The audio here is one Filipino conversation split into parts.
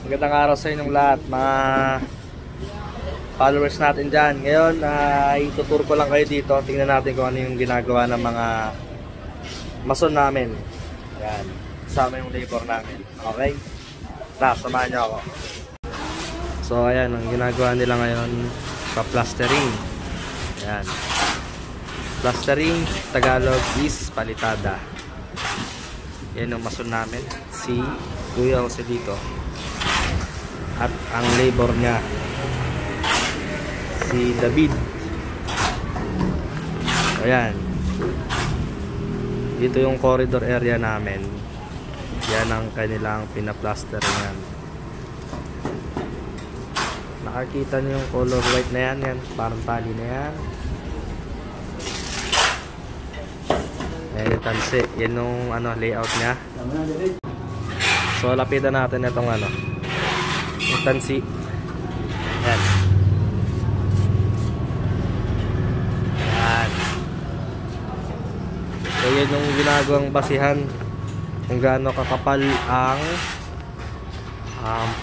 Magandang araw sa inyong lahat, mga followers natin dyan. Ngayon, ituturo ko lang kayo dito. Tingnan natin kung ano yung ginagawa ng mga mason namin. Ayan, kasama yung labor namin. Okay? Samahan nyo ako. So, ayan, ang ginagawa nila ngayon, pa-plastering. Ayan. Plastering, Tagalog is palitada. Yan yung mason namin. Si Kuya Jose dito. At ang labor niya, si David. Ayan. Dito yung corridor area namin. Yan ang kanilang pinaplasteringan. Nakakita niyo yung color white na yan. Yan, parang tali na yan. Ayan yung tansi. Yan yung layout niya. So lapitan natin itong yung tansi. Ayan. Ayan. So yan yung ginagawang basihan kung gaano kakapal ang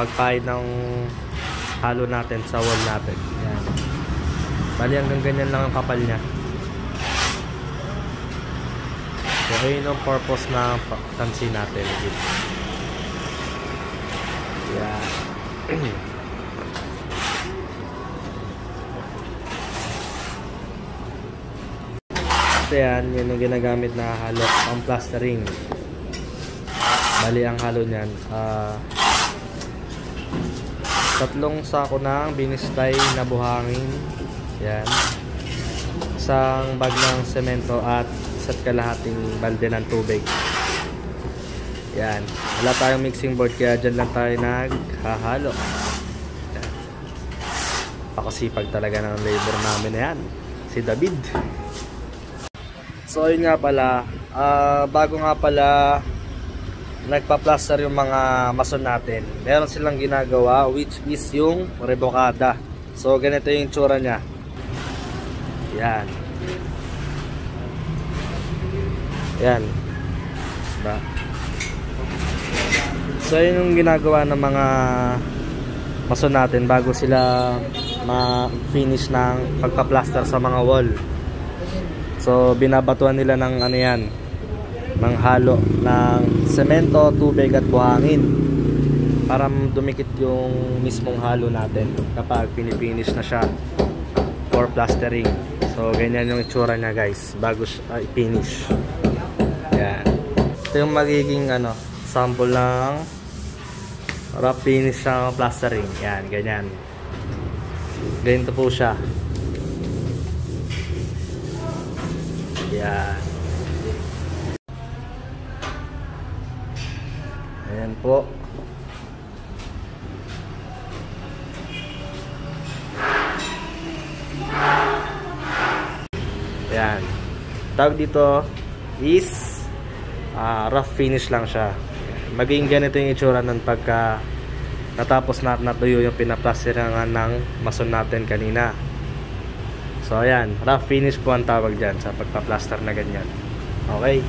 pagpahid ng halo natin sa wall natin. Ayan. Bali hanggang ganyan lang ang kapal niya. So ayun ang purpose na tansi natin dito. Ayan. So yan yung ginagamit na halo ang plastering. Bali ang halo niyan, tatlong sako ng binistay na buhangin. Yan. Isang bag ng semento at isa't kalahating balde ng tubig. Yan. Wala tayong mixing board kaya dyan lang tayo naghahalo. Yan. Pakasipag talaga ng labor namin na yan. Si David. So yun nga pala, bago nga pala nagpa-plaster yung mga mason natin, meron silang ginagawa which is yung rebocada. So ganito yung tsura nya. Yan. Yan. Diba? So yun yung ginagawa ng mga mason natin bago sila ma-finish ng pagpa-plaster sa mga wall. So binabatuan nila ng yan, ng halo ng semento, tubig at buhangin para dumikit yung mismong halo natin kapag pinipinish na siya for plastering. So ganyan yung itsura niya guys bago siya i-finish. Yan. Ito yung magiging sample ng rough finish ng plastering. Yan, ganyan. Ganito po siya. Yan. Ayan po. Ayan. Tawag dito is rough finish lang siya. Maging ganito yung itsura nun pagka natapos natin natuyo yung pinaplasteringan ng mason natin kanina. So ayan, rough finish po ang tawag dyan sa pagpa-plaster na ganyan. Okay.